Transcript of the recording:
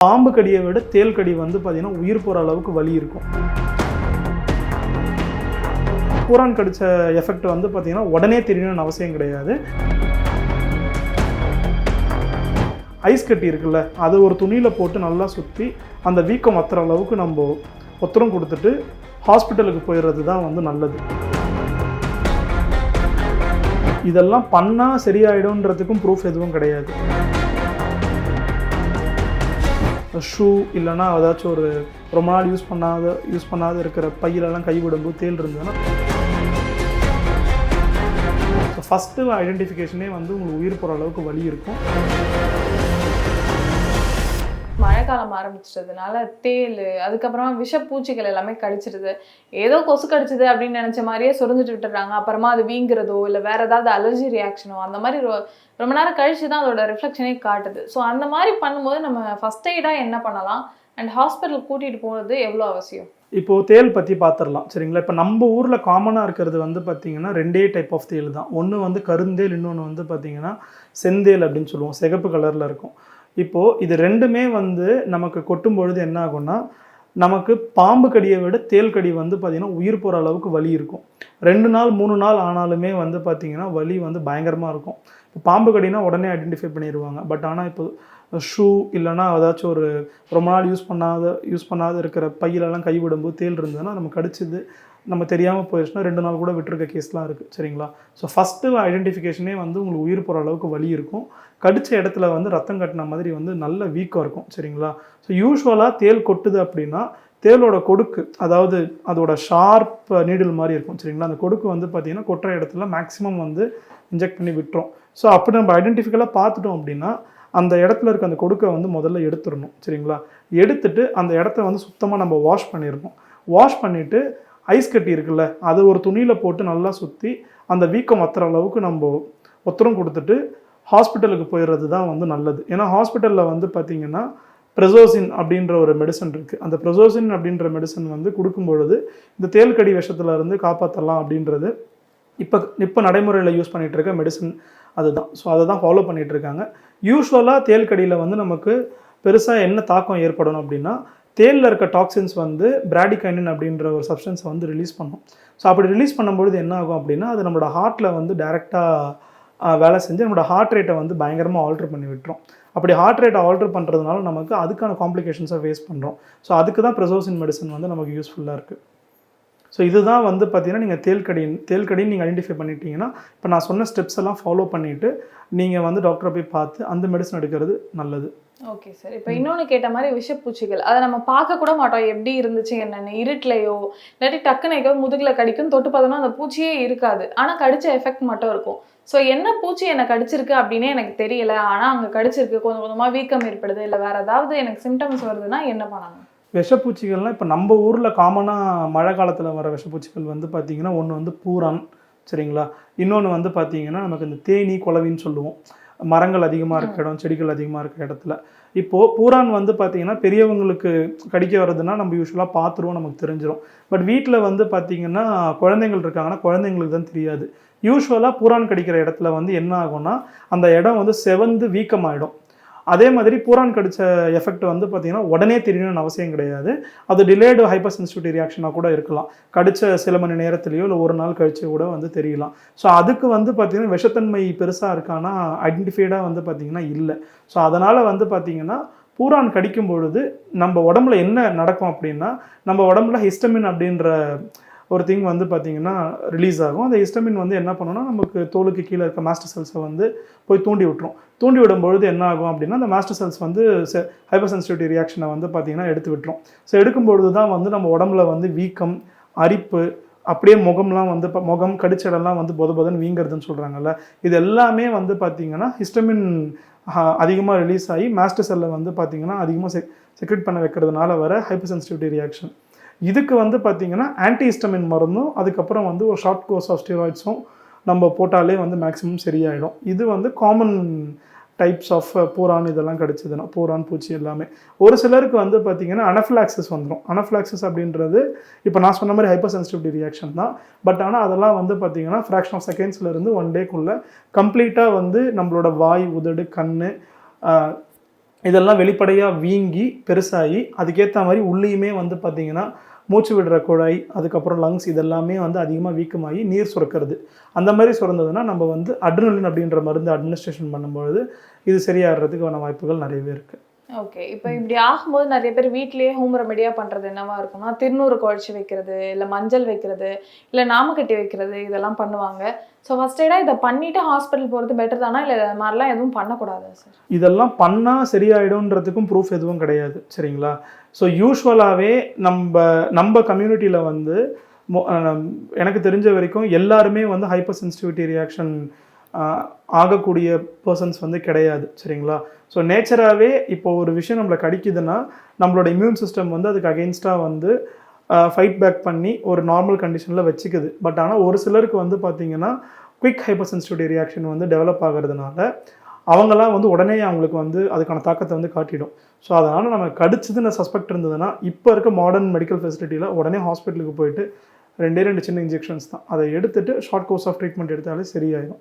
பாம்பு கடியை விட தேள் கடி வந்து பார்த்தீங்கன்னா உயிர் போகிற அளவுக்கு வலி இருக்கும். பூரான் கடித்த எஃபெக்ட் வந்து பார்த்தீங்கன்னா உடனே தெரியணும்னு அவசியம் கிடையாது. ஐஸ் கட்டி இருக்குல்ல, அது ஒரு துணியில் போட்டு நல்லா சுற்றி அந்த வீக்கம் வத்துற அளவுக்கு நம்ம ஒத்தரம் கொடுத்துட்டு ஹாஸ்பிட்டலுக்கு போயிடுறது தான் வந்து நல்லது. இதெல்லாம் பண்ணால் சரியாயிடும்ன்றதுக்கும் ப்ரூஃப் எதுவும் கிடையாது. ஷூ இல்லைன்னா ஏதாச்சும் ஒரு ரொம்ப நாள் யூஸ் பண்ணாத இருக்கிற பையிலெல்லாம் கை விடும்போது தேள் இருந்ததுன்னா ஃபஸ்ட்டு ஐடென்டிஃபிகேஷனே வந்து உங்களுக்கு உயிர் போகிற அளவுக்கு வலி இருக்கும். மழைக்காலம் ஆரம்பிச்சிட்டதுனால தேள், அதுக்கப்புறமா விஷப்பூச்சிகள் எல்லாமே கடிச்சிடுது. ஏதோ கொசு கடிச்சிது அப்படின்னு நினச்ச மாதிரியே சொரிஞ்சிட்டு விட்டுறாங்க. அப்புறமா அது வீங்கிறதோ இல்லை வேறு ஏதாவது அலர்ஜி ரியாக்ஷனோ அந்த மாதிரி ரொம்ப நேரம் கழிச்சு தான் அதோட ரிஃப்ளெக்ஷனே காட்டுது. ஸோ அந்த மாதிரி பண்ணும்போது நம்ம ஃபஸ்ட் எய்டாக என்ன பண்ணலாம் அண்ட் ஹாஸ்பிட்டல் கூட்டிகிட்டு போகிறது எவ்வளோ அவசியம்? இப்போது தேள் பற்றி பார்த்துடலாம் சரிங்களா. இப்போ நம்ம ஊரில் காமனாக இருக்கிறது வந்து பார்த்திங்கன்னா ரெண்டே டைப் ஆஃப் தேள் தான். ஒன்று வந்து கருந்தேல், இன்னொன்று வந்து பார்த்திங்கன்னா செந்தேல் அப்படின்னு சொல்லுவோம், சிகப்பு கலரில் இருக்கும். இப்போது இது ரெண்டுமே வந்து நமக்கு கொட்டும் பொழுது என்ன ஆகும்னா, நமக்கு பாம்பு கடியை விட தேள் கடி வந்து பார்த்திங்கன்னா உயிர் போகிற அளவுக்கு வலி இருக்கும். 2 நாள் 3 நாள் ஆனாலுமே வந்து பார்த்திங்கன்னா வலி வந்து பயங்கரமாக இருக்கும். இப்போ பாம்பு கடினா உடனே ஐடென்டிஃபை பண்ணிடுவாங்க. பட் ஆனால் இப்போ ஷூ இல்லைன்னா ஏதாச்சும் ஒரு ரொம்ப நாள் யூஸ் பண்ணாத இருக்கிற பையிலெல்லாம் கை விடும்போது தேள் இருந்ததுன்னா நம்ம கடிச்சிது நம்ம தெரியாமல் போயிடுச்சுன்னா 2 நாள் கூட விட்டுருக்க கேஸ்லாம் இருக்குது சரிங்களா. ஸோ ஃபஸ்ட்டு ஐடென்டிஃபிகேஷனே வந்து உங்களுக்கு உயிர் போகிற அளவுக்கு வலி இருக்கும். கடித்த இடத்துல வந்து ரத்தம் கட்டின மாதிரி வந்து நல்ல வீக்கம் இருக்கும் சரிங்களா. ஸோ யூஸ்வலாக தேள் கொட்டுது அப்படின்னா தேளோட கொடுக்கு, அதாவது அதோட ஷார்ப் நீடில் மாதிரி இருக்கும் சரிங்களா. அந்த கொடுக்கு வந்து பார்த்திங்கன்னா கொட்டுற இடத்துல மேக்ஸிமம் வந்து இன்ஜெக்ட் பண்ணி விட்டுரும். ஸோ அப்படி நம்ம ஐடென்டிஃபிக்கலாக பார்த்துட்டோம் அப்படின்னா அந்த இடத்துல இருக்க அந்த கொடுக்கை வந்து முதல்ல எடுத்துடணும் சரிங்களா. எடுத்துட்டு அந்த இடத்த வந்து சுத்தமாக நம்ம வாஷ் பண்ணிடணும். வாஷ் பண்ணிவிட்டு ஐஸ் கட்டி இருக்குல்ல, அது ஒரு துணியில் போட்டு நல்லா சுற்றி அந்த வீக்கம் வத்துற அளவுக்கு நம்ம ஒத்தரம் கொடுத்துட்டு ஹாஸ்பிட்டலுக்கு போயிடுறது தான் வந்து நல்லது. ஏன்னா ஹாஸ்பிட்டலில் வந்து பார்த்திங்கன்னா ப்ரெசோசின் அப்படின்ற ஒரு மெடிசன் இருக்குது. அந்த ப்ரெசோசின் அப்படின்ற மெடிசன் வந்து கொடுக்கும்பொழுது இந்த தேள்கடி விஷத்தில் இருந்து காப்பாற்றலாம் அப்படின்றது இப்போ நடைமுறையில் யூஸ் பண்ணிகிட்டு இருக்க மெடிசன் அதுதான். ஸோ அதை தான் ஃபாலோ பண்ணிகிட்டு இருக்காங்க. யூஸ்வலாக தேள்கடியில் வந்து நமக்கு பெருசாக என்ன தாக்கம் ஏற்படணும் அப்படின்னா, தேளில் இருக்க டாக்ஸின்ஸ் வந்து பிராடிகைனின் அப்படின்ற ஒரு சப்ஸ்டன்ஸை வந்து ரிலீஸ் பண்ணும். ஸோ அப்படி ரிலீஸ் பண்ணும்பொழுது என்ன ஆகும் அப்படின்னா, அது நம்மளோட ஹார்ட்டில் வந்து டைரெக்டாக வேலை செஞ்சு நம்மளோட ஹார்ட் ரேட்டை வந்து பயங்கரமாக ஆல்ட்ரு பண்ணி விட்டுரும். அப்படி ஹார்ட் ரேட்டை ஆல்ட்ரு பண்ணுறதுனால நமக்கு அதுக்கான காம்ப்ளிகேஷன்ஸை ஃபேஸ் பண்ணுறோம். ஸோ அதுக்கு தான் ப்ரெசோசின் மெடிசன் வந்து நமக்கு யூஸ்ஃபுல்லாக இருக்குது. ஸோ இதுதான் வந்து பார்த்திங்கன்னா நீங்கள் தேள்கடின்னு நீங்கள் ஐடென்டிஃபை பண்ணிட்டீங்கன்னா இப்போ நான் சொன்ன ஸ்டெப்ஸ் எல்லாம் ஃபாலோ பண்ணிவிட்டு நீங்கள் வந்து டாக்டரை போய் பார்த்து அந்த மெடிசன் எடுக்கிறது நல்லது. Okay sir. இப்போ இன்னொன்று கேட்ட மாதிரி விஷப்பூச்சிகள், அதை நம்ம பார்க்க கூட மாட்டோம் எப்படி இருந்துச்சு என்னென்னு. இருட்டிலையோ இல்லாட்டி டக்குன்னு எங்கோ முதுகில் கடிக்கும், தொட்டு பார்த்தோன்னா அந்த பூச்சியே இருக்காது, ஆனால் கடிச்ச எஃபெக்ட் மட்டும் இருக்கும். ஸோ என்ன பூச்சி என்னை கடிச்சிருக்கு அப்படின்னே எனக்கு தெரியல, ஆனால் அங்கே கடிச்சிருக்கு, கொஞ்சம் கொஞ்சமாக வீக்கம் ஏற்படுது, இல்லை வேறு ஏதாவது எனக்கு சிம்டம்ஸ் வருதுன்னா என்ன பண்ணணும்? விஷப்பூச்சிகள்லாம் இப்போ நம்ம ஊரில் காமனாக மழை காலத்தில் வர விஷப்பூச்சிகள் வந்து பார்த்திங்கன்னா ஒன்று வந்து பூரான் சரிங்களா. இன்னொன்று வந்து பார்த்திங்கன்னா நமக்கு இந்த தேனி குளவின்னு சொல்லுவோம், மரங்கள் அதிகமாக இருக்க இடம், செடிகள் அதிகமாக இருக்க இடத்துல. இப்போது பூரான் வந்து பார்த்திங்கன்னா பெரியவங்களுக்கு கடிக்க வருதுன்னா நம்ம யூஸ்வலாக பார்த்துருவோம், நமக்கு தெரிஞ்சிடும். பட் வீட்டில் வந்து பார்த்திங்கன்னா குழந்தைங்கள் இருக்காங்கன்னா குழந்தைங்களுக்கு தான் தெரியாது. யூஸ்வலாக பூரான் கடிக்கிற இடத்துல வந்து என்ன ஆகும்னா அந்த இடம் வந்து செவந்து வீக்கமாகிடும். அதே மாதிரி பூரான் கடித்த எஃபெக்ட் வந்து பார்த்திங்கன்னா உடனே தெரியணும்னு அவசியம் கிடையாது. அது டிலேடு ஹைப்பர் சென்சிட்டிவிட்டி ரியாக்ஷனாக கூட இருக்கலாம். கடித்த சில மணி நேரத்துலையோ இல்லை ஒரு நாள் கழிச்சு கூட வந்து தெரியலாம். ஸோ அதுக்கு வந்து பார்த்திங்கன்னா விஷத்தன்மை பெருசாக இருக்கானா ஐடென்டிஃபைடாக வந்து பார்த்திங்கன்னா இல்லை. ஸோ அதனால் வந்து பார்த்திங்கன்னா பூரான் கடிக்கும் பொழுது நம்ம உடம்புல என்ன நடக்கும் அப்படின்னா, நம்ம உடம்புல ஹிஸ்டமின் அப்படின்ற ஒரு திங் வந்து பார்த்திங்கன்னா ரிலீஸ் ஆகும். அந்த ஹிஸ்டமின் வந்து என்ன பண்ணணும்னா நமக்கு தோலுக்கு கீழே இருக்க மாஸ்டர் செல்ஸை வந்து போய் தூண்டி விட்டுரும். தூண்டி விடும்பொழுது என்ன ஆகும் அப்படின்னா அந்த மாஸ்டர் செல்ஸ் வந்து ஹைப்பர் சென்சிட்டிவிட்டி ரியாக்ஷனை வந்து பார்த்திங்கன்னா எடுத்து விட்டுரும். ஸோ எடுக்கும்பொழுது தான் வந்து நம்ம உடம்புல வந்து வீக்கம், அரிப்பு, அப்படியே முகம்லாம் வந்து முகம் கடிச்சடெல்லாம் வந்து பொதன்னு வீங்கிறதுன்னு சொல்கிறாங்கல்ல, இது எல்லாமே வந்து பார்த்திங்கன்னா ஹிஸ்டமின் அதிகமாக ரிலீஸ் ஆகி மாஸ்டர் செல்லை வந்து பார்த்திங்கன்னா அதிகமாக செக்ரெட் பண்ண வைக்கிறதுனால வர ஹைப்பர் சென்சிட்டிவிட்டி ரியாக்ஷன். இதுக்கு வந்து பார்த்திங்கன்னா ஆன்டிஹிஸ்டமின் மருந்தும் அதுக்கப்புறம் வந்து ஒரு ஷார்ட் கோர்ஸ் ஆஃப் ஸ்டீராய்ட்ஸும் நம்ம போட்டாலே வந்து மேக்ஸிமம் சரியாயிடும். இது வந்து காமன் டைப்ஸ் ஆஃப் பூரான் இதெல்லாம் கடிச்சதுன்னா, பூரான் பூச்சி எல்லாமே. ஒரு சிலருக்கு வந்து பார்த்திங்கன்னா அனஃபிலாக்சிஸ் வந்துடும். அனஃபிலாக்சிஸ் அப்படின்றது இப்போ நான் சொன்ன மாதிரி ஹைப்பர் சென்சிட்டிவிட்டி ரியாக்ஷன் தான். பட் ஆனால் அதெல்லாம் வந்து பார்த்திங்கன்னா ஃப்ராக்ஷன் ஆஃப் செகண்ட்ஸ்லேருந்து 1 டேக்குள்ளே கம்ப்ளீட்டாக வந்து நம்மளோட வாய், உதடு, கண் இதெல்லாம் வெளிப்படையாக வீங்கி பெருசாகி அதுக்கேற்ற மாதிரி உள்ளேயுமே வந்து பார்த்திங்கன்னா மூச்சு விடுற குழாய், அதுக்கப்புறம் லங்ஸ், இதெல்லாமே வந்து அதிகமாக வீக்கமாகி நீர் சுரக்கிறது. அந்த மாதிரி சுரந்ததுன்னா நம்ம வந்து அட்ரினலின் அப்படின்ற மருந்து அட்மினிஸ்ட்ரேஷன் பண்ணும்பொழுது இது சரியாகிறதுக்கான வாய்ப்புகள் நிறையவே இருக்குது. ஓகே. இப்போ இப்படி ஆகும்போது நிறைய பேர் வீட்லயே ஹோம் ரெமடியாக பண்ணுறது என்னவா இருக்கும்னா, திருநூறு குழச்சி வைக்கிறது, இல்லை மஞ்சள் வைக்கிறது, இல்லை நாமக்கட்டி வைக்கிறது, இதெல்லாம் பண்ணுவாங்க. ஸோ ஃபர்ஸ்ட் எய்டாக இதை பண்ணிவிட்டு ஹாஸ்பிட்டல் போகிறது பெட்டர் தானா, இல்லை இது மாதிரிலாம் எதுவும் பண்ணக்கூடாதா சார்? இதெல்லாம் பண்ணால் சரியாயிடும்ன்றதுக்கும் ப்ரூஃப் எதுவும் கிடையாது, சரிங்களா? ஸோ யூஸ்வலாகவே நம்ம கம்யூனிட்டியில் வந்து எனக்கு தெரிஞ்ச வரைக்கும் எல்லாருமே வந்து ஹைப்பர் சென்சிட்டிவிட்டி ரியாக்ஷன் ஆகக்கூடிய பர்சன்ஸ் வந்து கிடையாது, சரிங்களா? ஸோ நேச்சராகவே இப்போ ஒரு விஷயம் நம்மளை கடிக்குதுன்னா நம்மளோட இம்யூன் சிஸ்டம் வந்து அதுக்கு அகெயின்ஸ்டாக வந்து ஃபைட் பேக் பண்ணி ஒரு நார்மல் கண்டிஷனில் வச்சுக்குது. பட் ஆனால் ஒரு சிலருக்கு வந்து பார்த்திங்கன்னா குயிக் ஹைப்பர் சென்சிட்டிவிட்டி ரியாக்ஷன் வந்து டெவலப் ஆகிறதுனால அவங்களாம் வந்து உடனே அவங்களுக்கு வந்து அதுக்கான தாக்கத்தை வந்து காட்டிடும். ஸோ அதனால் நம்ம கடிச்சதுன்னு சஸ்பெக்ட் இருந்ததுன்னா இப்போ இருக்க மாடர்ன் மெடிக்கல் ஃபெசிலிட்டியில் உடனே ஹாஸ்பிட்டலுக்கு போயிட்டு 2 சின்ன இன்ஜெக்ஷன்ஸ் தான், அதை எடுத்துகிட்டு ஷார்ட் கோர்ஸ் ஆஃப் ட்ரீட்மெண்ட் எடுத்தாலே சரியாயிடும்.